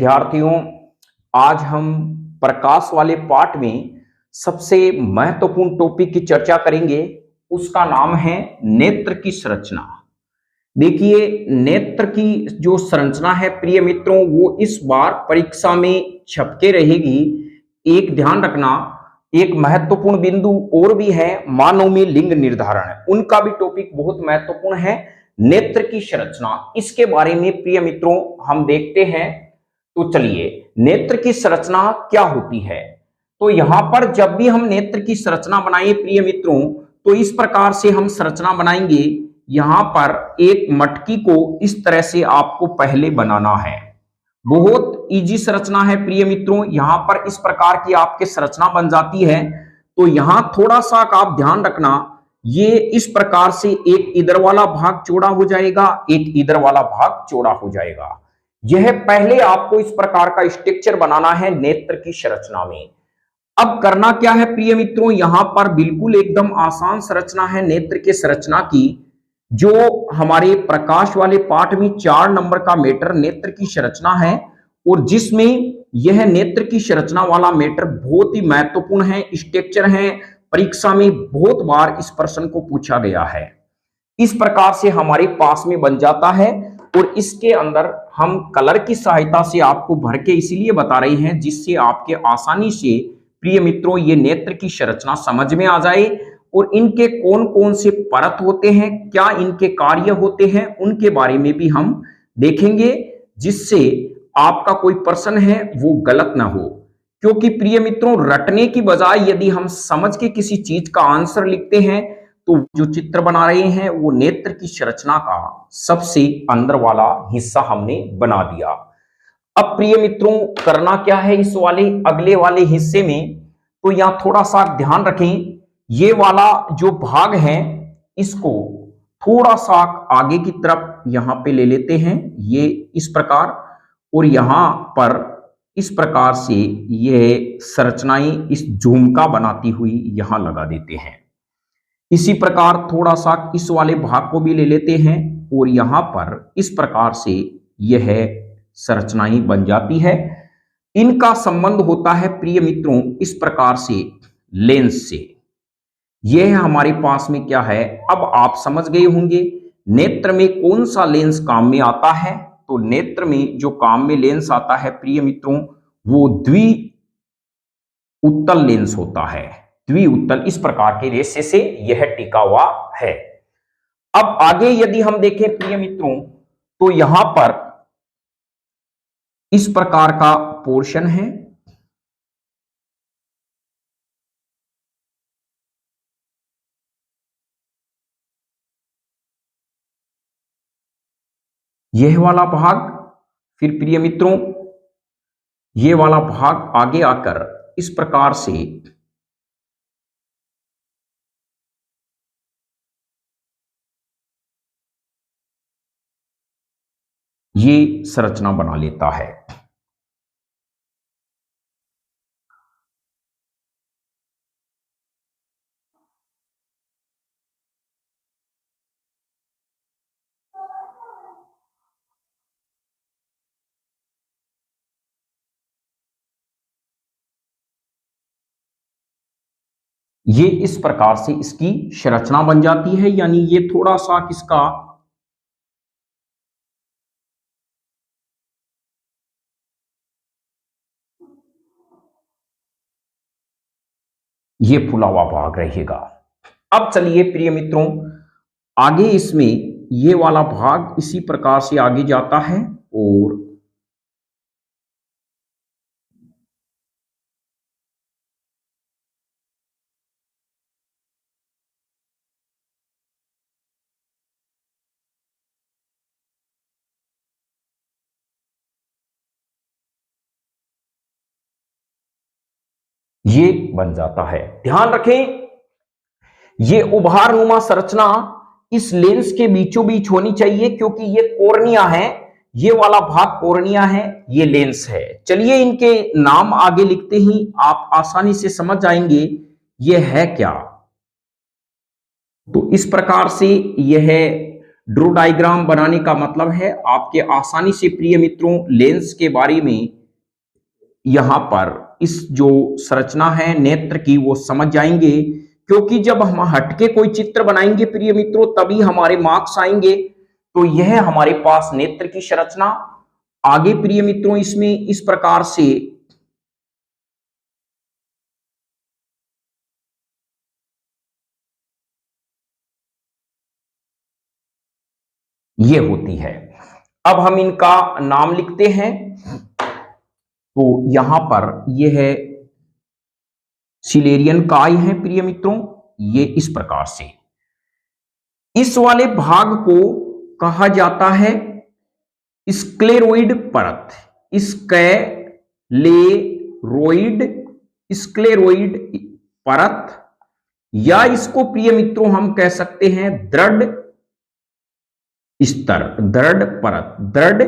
विद्यार्थियों, आज हम प्रकाश वाले पाठ में सबसे महत्वपूर्ण टॉपिक की चर्चा करेंगे। उसका नाम है नेत्र की संरचना। देखिए, नेत्र की जो संरचना है प्रिय मित्रों, वो इस बार परीक्षा में छपके रहेगी। एक ध्यान रखना, एक महत्वपूर्ण बिंदु और भी है, मानव में लिंग निर्धारण, उनका भी टॉपिक बहुत महत्वपूर्ण है। नेत्र की संरचना, इसके बारे में प्रिय मित्रों हम देखते हैं। तो चलिए, नेत्र की संरचना क्या होती है। तो यहां पर जब भी हम नेत्र की संरचना बनाएं प्रिय मित्रों, तो इस प्रकार से हम संरचना बनाएंगे। यहां पर एक मटकी को इस तरह से आपको पहले बनाना है। बहुत इजी संरचना है प्रिय मित्रों। यहां पर इस प्रकार की आपके संरचना बन जाती है। तो यहां थोड़ा सा आप ध्यान रखना, ये इस प्रकार से एक इधर वाला भाग चौड़ा हो जाएगा, एक इधर वाला भाग चौड़ा हो जाएगा। यह पहले आपको इस प्रकार का स्ट्रक्चर बनाना है नेत्र की संरचना में। अब करना क्या है प्रिय मित्रों, यहां पर बिल्कुल एकदम आसान संरचना है नेत्र के संरचना की, जो हमारे प्रकाश वाले पाठ में 4 नंबर का मैटर नेत्र की संरचना है, और जिसमें यह नेत्र की संरचना वाला मैटर बहुत ही महत्वपूर्ण है, स्ट्रक्चर है। परीक्षा में बहुत बार इस प्रश्न को पूछा गया है। इस प्रकार से हमारे पास में बन जाता है, और इसके अंदर हम कलर की सहायता से आपको भर के इसीलिए बता रहे हैं जिससे आपके आसानी से प्रिय मित्रों ये नेत्र की संरचना समझ में आ जाए, और इनके कौन कौन से परत होते हैं, क्या इनके कार्य होते हैं, उनके बारे में भी हम देखेंगे, जिससे आपका कोई प्रश्न है वो गलत ना हो। क्योंकि प्रिय मित्रों, रटने की बजाय यदि हम समझ के किसी चीज का आंसर लिखते हैं, तो जो चित्र बना रहे हैं वो नेत्र की संरचना का सबसे अंदर वाला हिस्सा हमने बना दिया। अब प्रिय मित्रों, करना क्या है इस वाले अगले वाले हिस्से में, तो यहां थोड़ा सा ध्यान रखें। ये वाला जो भाग है, इसको थोड़ा सा आगे की तरफ यहां पे ले लेते हैं, ये इस प्रकार, और यहां पर इस प्रकार से ये संरचनाएं इस झुमका बनाती हुई यहां लगा देते हैं। इसी प्रकार थोड़ा सा इस वाले भाग को भी ले लेते हैं, और यहां पर इस प्रकार से यह संरचनाएं बन जाती है। इनका संबंध होता है प्रिय मित्रों इस प्रकार से लेंस से। यह हमारे पास में क्या है, अब आप समझ गए होंगे नेत्र में कौन सा लेंस काम में आता है। तो नेत्र में जो काम में लेंस आता है प्रिय मित्रों, वो द्वि उत्तल लेंस होता है। द्वि उत्तल इस प्रकार के रेशे से यह टिका हुआ है। अब आगे यदि हम देखें प्रिय मित्रों, तो यहां पर इस प्रकार का पोर्शन है। यह वाला भाग, फिर प्रिय मित्रों यह वाला भाग आगे आकर इस प्रकार से ये संरचना बना लेता है। ये इस प्रकार से इसकी संरचना बन जाती है, यानी ये थोड़ा सा किसका, ये फुला हुआ भाग रहेगा। अब चलिए प्रिय मित्रों, आगे इसमें ये वाला भाग इसी प्रकार से आगे जाता है, और ये बन जाता है। ध्यान रखें, ये उभारनुमा संरचना इस लेंस के बीचों बीच होनी चाहिए, क्योंकि ये कॉर्निया है, ये वाला भाग कॉर्निया है, ये लेंस है। चलिए, इनके नाम आगे लिखते ही आप आसानी से समझ जाएंगे ये है क्या। तो इस प्रकार से यह ड्रू डायग्राम बनाने का मतलब है आपके आसानी से प्रिय मित्रों लेंस के बारे में यहां पर इस जो संरचना है नेत्र की वो समझ जाएंगे, क्योंकि जब हम हटके कोई चित्र बनाएंगे प्रिय मित्रों तभी हमारे मार्क्स आएंगे। तो यह हमारे पास नेत्र की संरचना। आगे प्रिय मित्रों इसमें इस प्रकार से ये होती है। अब हम इनका नाम लिखते हैं। तो यहां पर यह है सिलेरियन काय है प्रिय मित्रों, ये इस प्रकार से। इस वाले भाग को कहा जाता है स्क्लेरोइड परत। स्क्लेरोइड परत, या इसको प्रिय मित्रों हम कह सकते हैं दृढ़ स्तर, दृढ़ परत, दृढ़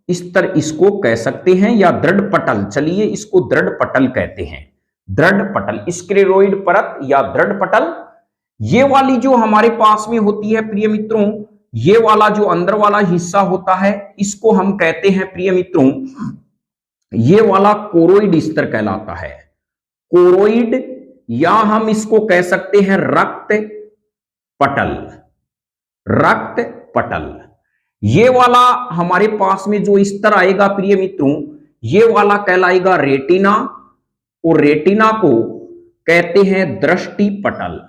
स्तर इसको कह सकते हैं, या दृढ़ पटल। चलिए इसको दृढ़ पटल कहते हैं। दृढ़ पटल, स्क्लेरोइड परत या दृढ़ पटल। ये वाली जो हमारे पास में होती है प्रिय मित्रों, ये वाला जो अंदर वाला हिस्सा होता है इसको हम कहते हैं प्रिय मित्रों, ये वाला कोरोइड स्तर कहलाता है। कोरोइड, या हम इसको कह सकते हैं रक्त पटल, रक्त पटल। ये वाला हमारे पास में जो स्तर आएगा प्रिय मित्रों, ये वाला कहलाएगा रेटिना, और रेटिना को कहते हैं दृष्टि पटल,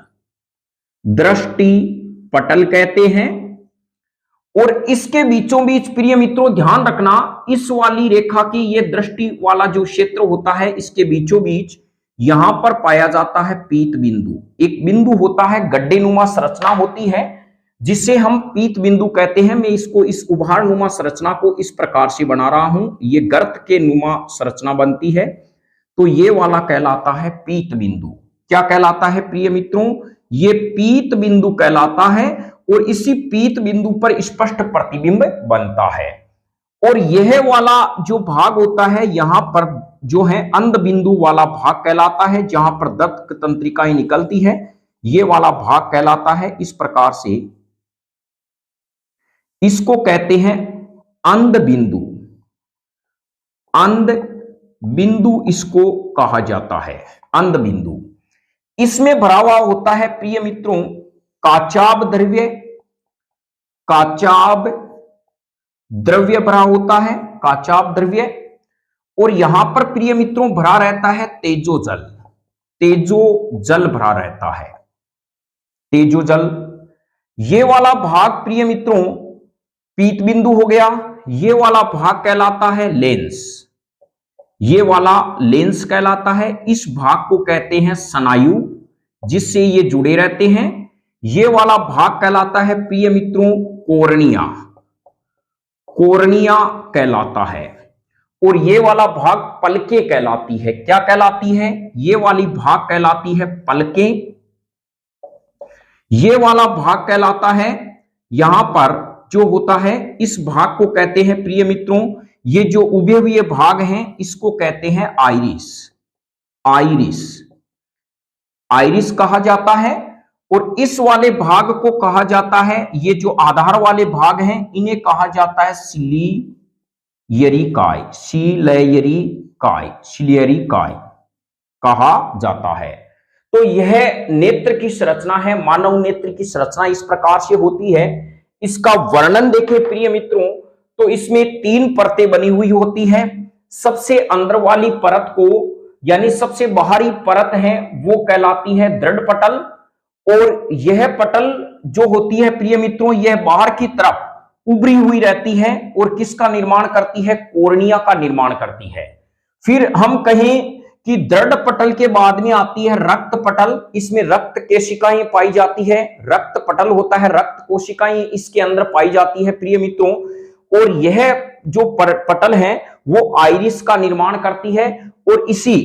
दृष्टि पटल कहते हैं। और इसके बीचों बीच प्रिय मित्रों ध्यान रखना, इस वाली रेखा की ये दृष्टि वाला जो क्षेत्र होता है इसके बीचों बीच यहां पर पाया जाता है पीत बिंदु। एक बिंदु होता है, गड्ढेनुमा संरचना होती है जिसे हम पीत बिंदु कहते हैं। मैं इसको इस उभार नुमा संरचना को इस प्रकार से बना रहा हूं, ये गर्त के नुमा संरचना बनती है। तो ये वाला कहलाता है पीत बिंदु। क्या कहलाता है प्रिय मित्रों? ये पीत बिंदु कहलाता है, और इसी पीत बिंदु पर स्पष्ट प्रतिबिंब बनता है। और यह वाला जो भाग होता है यहां पर जो है अंध बिंदु वाला भाग कहलाता है, जहां पर दत्त तंत्रिकाएं निकलती है, ये वाला भाग कहलाता है इस प्रकार से। इसको कहते हैं अंध बिंदु, अंध बिंदु इसको कहा जाता है, अंध बिंदु। इसमें भरा हुआ होता है प्रिय मित्रों काचाब द्रव्य, काचाब द्रव्य भरा होता है, काचाब द्रव्य। और यहां पर प्रिय मित्रों भरा रहता है तेजोजल, तेजोजल भरा रहता है, तेजोजल। ये वाला भाग प्रिय मित्रों पीत बिंदु हो गया। ये वाला भाग कहलाता है लेंस, ये वाला लेंस कहलाता है। इस भाग को कहते हैं स्नायु, जिससे ये जुड़े रहते हैं। ये वाला भाग कहलाता है प्रिय मित्रों कोर्निया, कोर्निया कहलाता है। और ये वाला भाग पलके कहलाती है। क्या कहलाती है? ये वाली भाग कहलाती है पलके। ये वाला भाग कहलाता है, यहां पर जो होता है इस भाग को कहते हैं प्रिय मित्रों, ये जो उभे हुए भाग हैं इसको कहते हैं आइरिस, आइरिस, आइरिस कहा जाता है। और इस वाले भाग को कहा जाता है, ये जो आधार वाले भाग हैं इन्हें कहा जाता है सिलियरी काय, सिलियरी काय, सिलियरी काय कहा जाता है। तो यह नेत्र की संरचना है। मानव नेत्र की संरचना इस प्रकार से होती है। इसका वर्णन देखें प्रिय मित्रों, तो इसमें 3 परतें बनी हुई होती है। सबसे अंदर वाली परत को, यानी सबसे बाहरी परत है, वो कहलाती है दृढ़ पटल। और यह पटल जो होती है प्रिय मित्रों, यह बाहर की तरफ उभरी हुई रहती है और किसका निर्माण करती है? कोर्निया का निर्माण करती है। फिर हम कहें कि दृढ़ पटल के बाद में आती है रक्त पटल। इसमें रक्त कोशिकाएं पाई जाती है, रक्त पटल होता है, रक्त कोशिकाएं इसके अंदर पाई जाती है प्रिय मित्रों। और यह जो पटल है वो आइरिस का निर्माण करती है। और इसी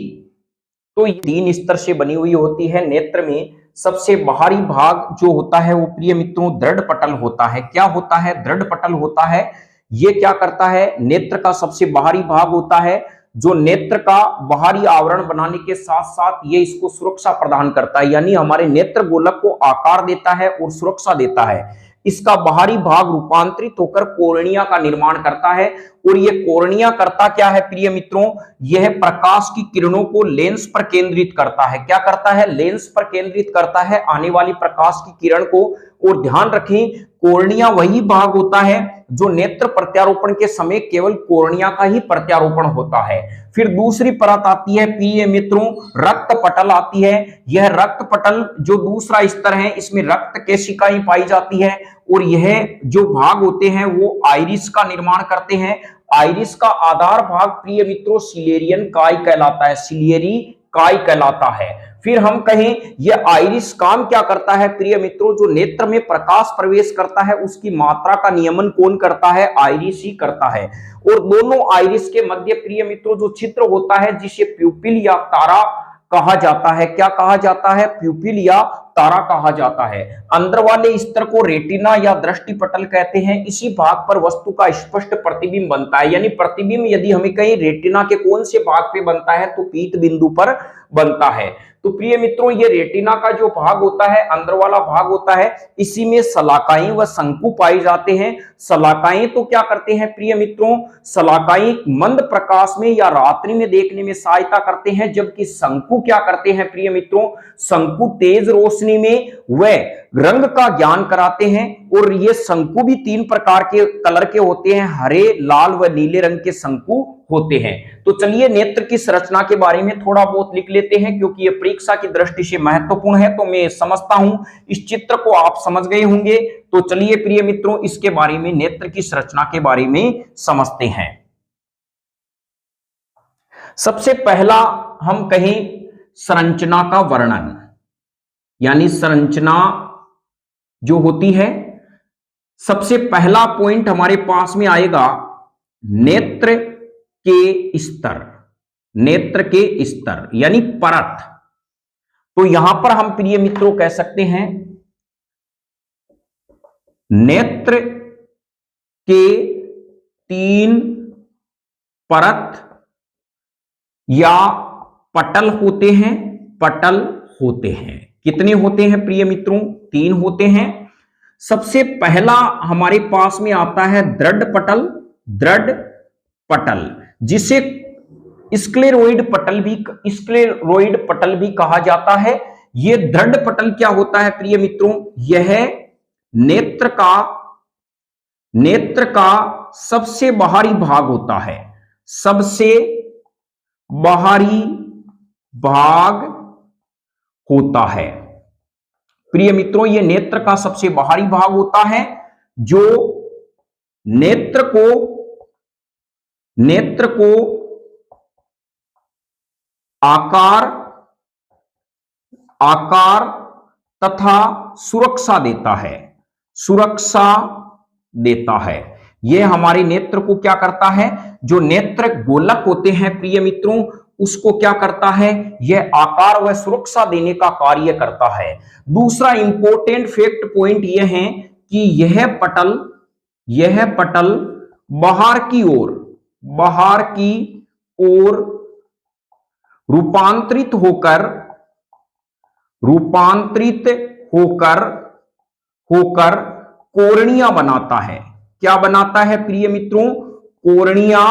तो 3 स्तर से बनी हुई होती है। नेत्र में सबसे बाहरी भाग जो होता है वो प्रिय मित्रों दृढ़ पटल होता है। क्या होता है? दृढ़ पटल होता है। ये क्या करता है? नेत्र का सबसे बाहरी भाग होता है, जो नेत्र का बाहरी आवरण बनाने के साथ साथ ये इसको सुरक्षा प्रदान करता है, यानी हमारे नेत्र गोलक को आकार देता है और सुरक्षा देता है। इसका बाहरी भाग रूपांतरित होकर कोर्निया का निर्माण करता है। और यह कोर्निया करता क्या है प्रिय मित्रों, यह प्रकाश की किरणों को लेंस पर केंद्रित करता है। क्या करता है, लेंस पर केंद्रित करता है आने वाली प्रकाश की किरण को। और ध्यान रखें, कोर्निया वही भाग होता है जो नेत्र प्रत्यारोपण के समय केवल कोर्निया का ही प्रत्यारोपण होता है। फिर दूसरी परत आती है प्रिय मित्रों, रक्त पटल आती है। यह रक्त पटल जो दूसरा स्तर है, इसमें रक्त केशिकाएं पाई जाती है। और यह जो भाग होते हैं वो आइरिस का निर्माण करते हैं। आइरिस का आधार भाग प्रिय मित्रों सिलेरियन काय कहलाता है, सिलियरी काय कहलाता है। फिर हम कहें यह आइरिस काम क्या करता है प्रिय मित्रों, जो नेत्र में प्रकाश प्रवेश करता है उसकी मात्रा का नियमन कौन करता है, आइरिस ही करता है। और दोनों आइरिस के मध्य प्रिय मित्रों जो छिद्र होता है जिसे प्यूपिल या तारा कहा जाता है, क्या कहा जाता है, प्यूपिल या तारा कहा जाता है। अंदर वाले स्तर को रेटिना या दृष्टि पटल कहते हैं। इसी भाग पर वस्तु का स्पष्ट प्रतिबिंब बनता है। यानी प्रतिबिंब यदि हमें कहीं रेटिना के कौन से भाग पे बनता है तो पीत बिंदु पर बनता है। तो प्रिय मित्रों ये रेटिना का जो भाग होता है, अंदर वाला भाग होता है, इसी में शलाकाएं व शंकु पाए जाते हैं। शलाकाएं तो क्या करते हैं प्रिय मित्रों, शलाकाएं मंद प्रकाश में या रात्रि में देखने में सहायता करते हैं, जबकि शंकु क्या करते हैं प्रिय मित्रों, शंकु तेज रोशनी में वे रंग का ज्ञान कराते हैं। और ये शंकु भी 3 प्रकार के कलर के होते हैं, हरे, लाल व नीले रंग के शंकु होते हैं। तो चलिए नेत्र की संरचना के बारे में थोड़ा बहुत लिख लेते हैं, क्योंकि ये परीक्षा की दृष्टि से महत्वपूर्ण है। तो मैं समझता हूं इस चित्र को आप समझ गए होंगे। तो चलिए प्रिय मित्रों इसके बारे में, नेत्र की संरचना के बारे में समझते हैं। सबसे पहला हम कहें संरचना का वर्णन, यानी संरचना जो होती है, सबसे पहला पॉइंट हमारे पास में आएगा नेत्र के स्तर, नेत्र के स्तर यानी परत। तो यहां पर हम प्रिय मित्रों कह सकते हैं नेत्र के 3 परत या पटल होते हैं, पटल होते हैं। कितने होते हैं प्रिय मित्रों, 3 होते हैं। सबसे पहला हमारे पास में आता है दृढ़ पटल, दृढ़ पटल जिसे स्क्लेरोइड पटल भी कहा जाता है। यह दृढ़ पटल क्या होता है प्रिय मित्रों, यह नेत्र का सबसे बाहरी भाग होता है, सबसे बाहरी भाग होता है। प्रिय मित्रों यह नेत्र का सबसे बाहरी भाग होता है, जो नेत्र को आकार तथा सुरक्षा देता है, सुरक्षा देता है। यह हमारे नेत्र को क्या करता है, जो नेत्र गोलक होते हैं प्रिय मित्रों उसको क्या करता है, यह आकार व सुरक्षा देने का कार्य करता है। दूसरा इंपॉर्टेंट फैक्ट पॉइंट यह है कि यह पटल बाहर की ओर रूपांतरित होकर कोर्निया बनाता है। क्या बनाता है प्रिय मित्रों, कोर्निया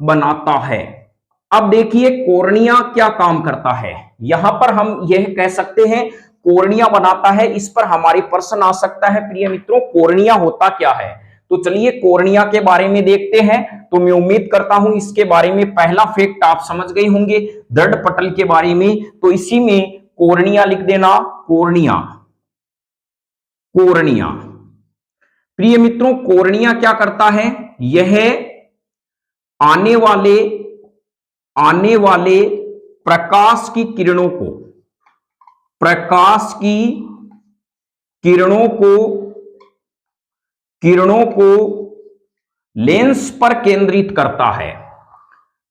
बनाता है। अब देखिए कोर्निया क्या काम करता है, यहां पर हम यह कह सकते हैं कोर्निया बनाता है। इस पर हमारे प्रश्न आ सकता है प्रिय मित्रों कोर्निया होता क्या है। तो चलिए कोर्निया के बारे में देखते हैं। तो मैं उम्मीद करता हूं इसके बारे में पहला फैक्ट आप समझ गए होंगे दृढ़ पटल के बारे में। तो इसी में कोर्निया लिख देना, कोर्निया। प्रिय मित्रों कोर्निया क्या करता है, यह आने वाले प्रकाश की किरणों को लेंस पर केंद्रित करता है,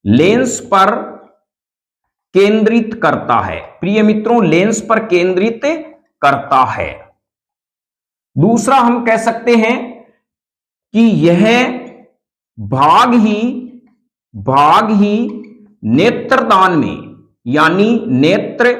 लेंस पर केंद्रित करता है। प्रिय मित्रों लेंस पर केंद्रित करता है। दूसरा हम कह सकते हैं कि यह भाग ही नेत्रदान में, यानी नेत्र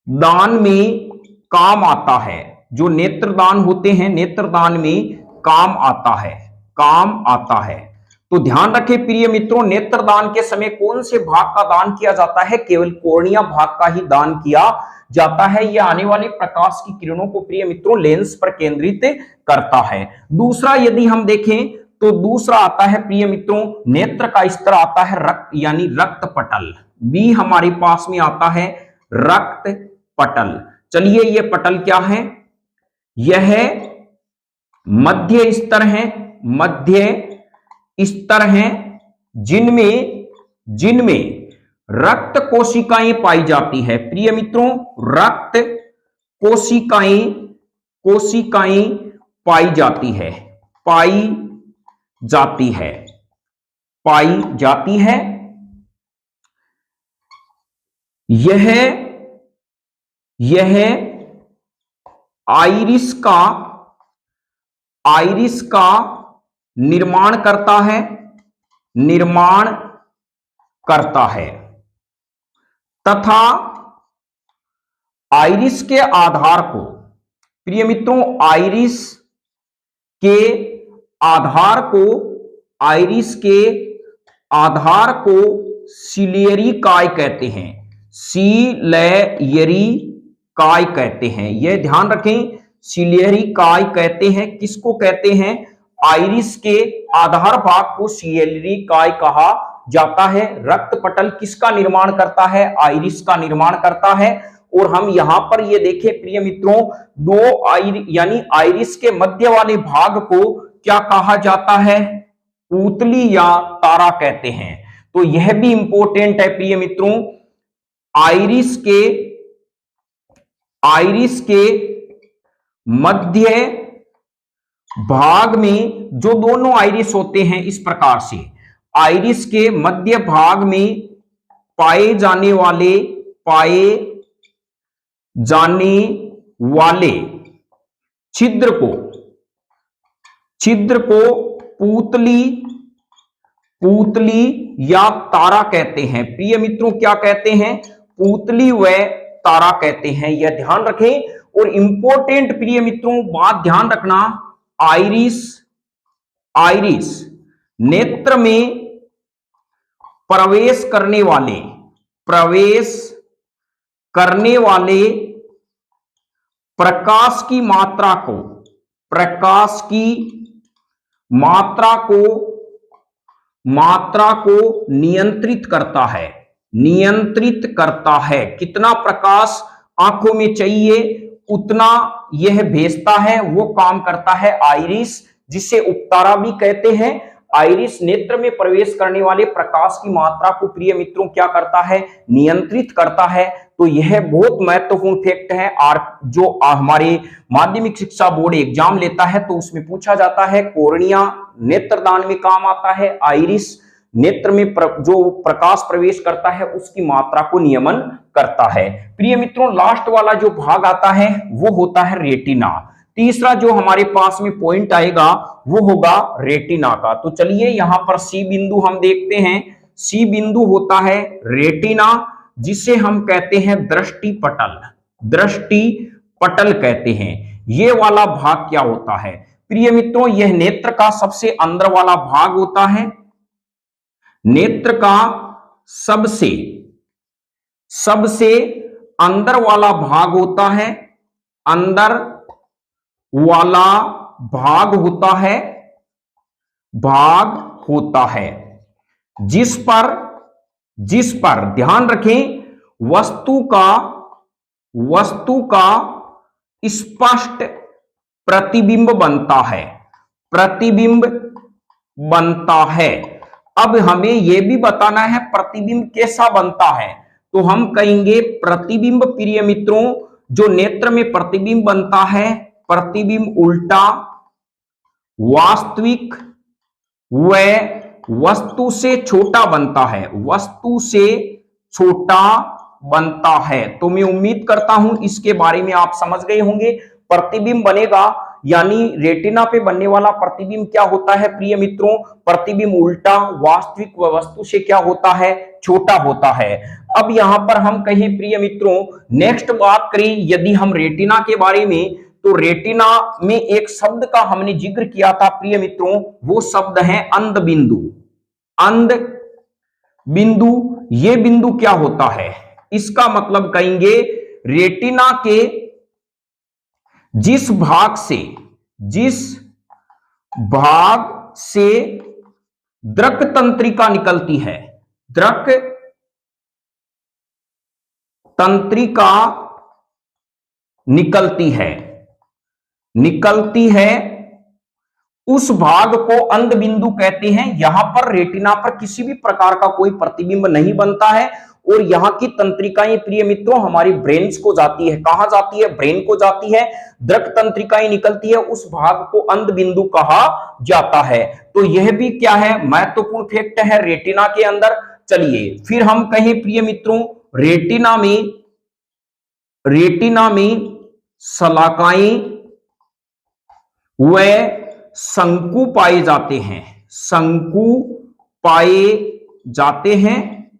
दान में काम आता है, जो नेत्रदान होते हैं, नेत्रदान में काम आता है, काम आता है। तो ध्यान रखें प्रिय मित्रों, नेत्रदान के समय कौन से भाग का दान किया जाता है? केवल कोर्निया भाग का ही दान किया जाता है। यह आने वाले प्रकाश की किरणों को प्रिय मित्रों लेंस पर केंद्रित करता है। दूसरा यदि हम देखें तो दूसरा आता है प्रिय मित्रों, नेत्र का स्तर आता है रक्त यानी रक्त पटल। बी हमारे पास में आता है रक्त पटल। चलिए ये पटल क्या है? यह मध्य स्तर है, मध्य स्तर हैं जिनमें रक्त कोशिकाएं पाई जाती है। प्रिय मित्रों, रक्त कोशिकाएं पाई जाती है, यह आइरिस का निर्माण करता है तथा आइरिस के आधार को, प्रिय मित्रों, आइरिस के आधार को सिलियरी काय कहते हैं, सिलियरी काय कहते हैं। यह ध्यान रखें, सिलियरी काय कहते हैं। किसको कहते हैं? आइरिस के आधार भाग को सिलियरी काय कहा जाता है। रक्त पटल किसका निर्माण करता है? आइरिस का निर्माण करता है। और हम यहां पर ये देखें प्रिय मित्रों, यानी आइरिस के मध्य वाले भाग को क्या कहा जाता है? पूतली या तारा कहते हैं। तो यह भी इंपॉर्टेंट है प्रिय मित्रों, आइरिस के मध्य भाग में जो दोनों आइरिस होते हैं, इस प्रकार से आइरिस के मध्य भाग में पाए जाने वाले छिद्र को पूतली या तारा कहते हैं। प्रिय मित्रों, क्या कहते हैं? पूतली व तारा कहते हैं। यह ध्यान रखें। और इंपॉर्टेंट प्रिय मित्रों बात ध्यान रखना, आइरिस नेत्र में प्रवेश करने वाले प्रकाश की मात्रा को नियंत्रित करता है। कितना प्रकाश आंखों में चाहिए उतना यह भेजता है, वो काम करता है आइरिस, जिसे उपतारा भी कहते हैं। आइरिस नेत्र में प्रवेश करने वाले प्रकाश की मात्रा को प्रिय मित्रों क्या करता है? नियंत्रित करता है। तो यह बहुत महत्वपूर्ण फैक्ट है और जो हमारे माध्यमिक शिक्षा बोर्ड एग्जाम लेता है तो उसमें पूछा जाता है। कोर्निया नेत्रदान में काम आता है, आइरिस नेत्र में जो प्रकाश प्रवेश करता है उसकी मात्रा को नियमन करता है। प्रिय मित्रों, लास्ट वाला जो भाग आता है वो होता है रेटिना। तीसरा जो हमारे पास में पॉइंट आएगा वो होगा रेटिना का। तो चलिए यहां पर सी बिंदु हम देखते हैं। सी बिंदु होता है रेटिना, जिसे हम कहते हैं दृष्टि पटल कहते हैं। ये वाला भाग क्या होता है? प्रिय मित्रों, यह नेत्र का सबसे अंदर वाला भाग होता है। नेत्र का सबसे अंदर वाला भाग होता है, अंदर वाला भाग होता है जिस पर ध्यान रखें वस्तु का स्पष्ट प्रतिबिंब बनता है। अब हमें यह भी बताना है प्रतिबिंब कैसा बनता है, तो हम कहेंगे प्रतिबिंब प्रिय मित्रों, जो नेत्र में प्रतिबिंब बनता है, प्रतिबिंब उल्टा, वास्तविक व वस्तु से छोटा बनता है, वस्तु से छोटा बनता है। तो मैं उम्मीद करता हूं इसके बारे में आप समझ गए होंगे। प्रतिबिंब बनेगा यानी रेटिना पे बनने वाला प्रतिबिंब क्या होता है प्रिय मित्रों? प्रतिबिंब उल्टा, वास्तविक व वस्तु से क्या होता है? छोटा होता है। अब यहां पर हम कहें प्रिय मित्रों, नेक्स्ट बात करें यदि हम रेटिना के बारे में, तो रेटिना में एक शब्द का हमने जिक्र किया था प्रिय मित्रों, वो शब्द है अंध बिंदु। अंध बिंदु, ये बिंदु क्या होता है? इसका मतलब कहेंगे रेटिना के जिस भाग से दृक तंत्रिका निकलती है, दृक तंत्रिका निकलती है उस भाग को अंध बिंदु कहते हैं। यहां पर रेटिना पर किसी भी प्रकार का कोई प्रतिबिंब नहीं बनता है और यहां की तंत्रिकाएं प्रिय मित्रों हमारी ब्रेन्स को जाती है। कहां जाती है? ब्रेन को जाती है। दृक तंत्रिकाएं निकलती है, उस भाग को अंध बिंदु कहा जाता है। तो यह भी क्या है? महत्वपूर्ण फैक्ट है रेटिना के अंदर। चलिए फिर हम कहें प्रिय मित्रों, रेटिना में शलाकाएं व शंकु पाए जाते हैं, शंकु पाए जाते हैं।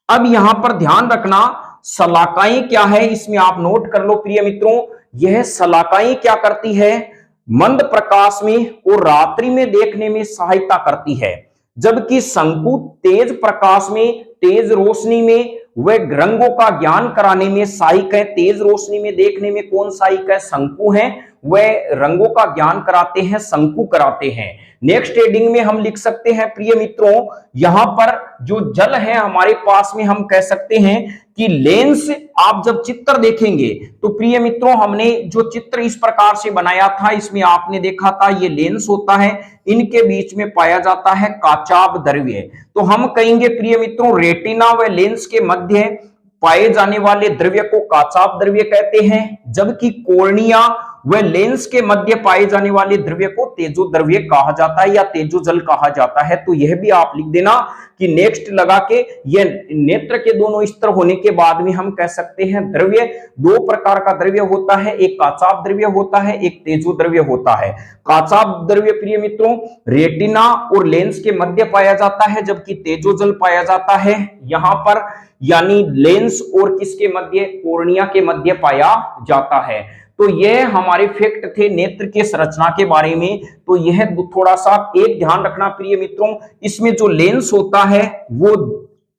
अब यहां पर ध्यान रखना, शलाकाएं क्या है इसमें आप नोट कर लो प्रिय मित्रों। यह शलाकाएं क्या करती है? मंद प्रकाश में और रात्रि में देखने में सहायता करती है, जबकि शंकु तेज प्रकाश में, तेज रोशनी में वह रंगों का ज्ञान कराने में सहायक है। तेज रोशनी में देखने में कौन सहायक है? शंकु है। वह रंगों का ज्ञान कराते हैं, शंकु कराते हैं। नेक्स्ट हेडिंग में हम लिख सकते हैं प्रिय मित्रों, यहां पर जो जल है हमारे पास में, हम कह सकते हैं कि लेंस। आप जब चित्र देखेंगे तो प्रिय मित्रों हमने जो चित्र इस प्रकार से बनाया था, इसमें आपने देखा था ये लेंस होता है, इनके बीच में पाया जाता है काचाभ द्रव्य। तो हम कहेंगे प्रिय मित्रों रेटिना व लेंस के मध्य पाए जाने वाले द्रव्य को काचाभ द्रव्य कहते हैं, जबकि कॉर्निया व लेंस के मध्य पाए जाने वाले द्रव्य को तेजो द्रव्य कहा जाता है या तेजो जल कहा जाता है। तो यह भी आप लिख देना कि नेक्स्ट लगा के, यह नेत्र के दोनों स्तर होने के बाद में हम कह सकते हैं द्रव्य दो प्रकार का द्रव्य होता है, एक काचाभ द्रव्य होता है, एक तेजो द्रव्य होता है। काचाभ द्रव्य प्रिय मित्रों रेटिना और लेंस के मध्य पाया जाता है, जबकि तेजो जल पाया जाता है यहां पर, यानी लेंस और किसके मध्य? कॉर्निया के मध्य पाया जाता है। तो यह हमारे फैक्ट थे नेत्र के संरचना के बारे में। तो यह थोड़ा सा एक ध्यान रखना प्रिय मित्रों, इसमें जो लेंस होता है वो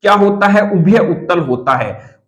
क्या होता है? उभय उत्तल होता है।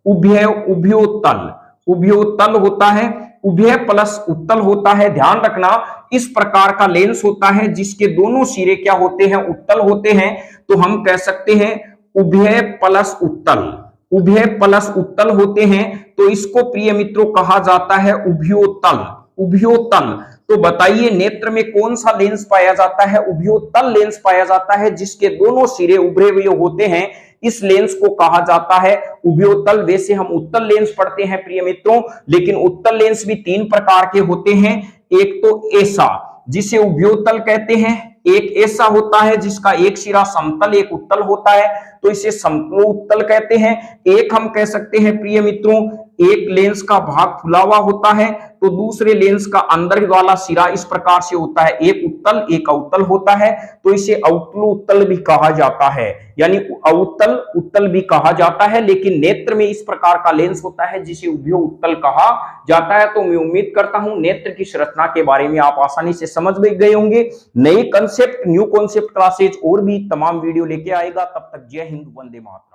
उभयोत्तल होता है, उभय प्लस उत्तल होता है। ध्यान रखना, इस प्रकार का लेंस होता है जिसके दोनों सिरे क्या होते हैं? उत्तल होते हैं। तो हम कह सकते हैं उभय प्लस उत्तल, उभय प्लस उत्तल होते हैं। तो इसको प्रिय मित्रों कहा जाता है उभयोत्तल। उभयोत्तल, तो बताइए नेत्र में कौन सा लेंस पाया जाता है? उभयोत्तल लेंस पाया जाता है, जिसके दोनों सिरे उभरे हुए होते हैं। इस लेंस को कहा जाता है उभयोत्तल। वैसे हम उत्तल लेंस पढ़ते हैं प्रिय मित्रों, लेकिन उत्तल लेंस भी तीन प्रकार के होते हैं। एक तो ऐसा जिसे उभयोत्तल कहते हैं, एक ऐसा होता है जिसका एक सिरा समतल एक उत्तल होता है, तो इसे समतलोत्तल कहते हैं। एक हम कह सकते हैं प्रिय मित्रों, एक लेंस का भाग खुला हुआ होता है तो दूसरे लेंस का अंदर वाला सिरा इस प्रकार से होता है, एक उत्तल एक अवतल होता है, तो इसे अवतलोत्तल भी कहा जाता है, यानी अवतल उत्तल भी कहा जाता है। लेकिन नेत्र में इस प्रकार का लेंस होता है जिसे उभय उत्तल कहा जाता है। तो मैं उम्मीद करता हूं नेत्र की संरचना के बारे में आप आसानी से समझ गए होंगे। नए कंसेप्ट, न्यू कॉन्सेप्ट क्लासेज और भी तमाम वीडियो लेके आएगा। तब तक जय हिंद, वंदे मातरम।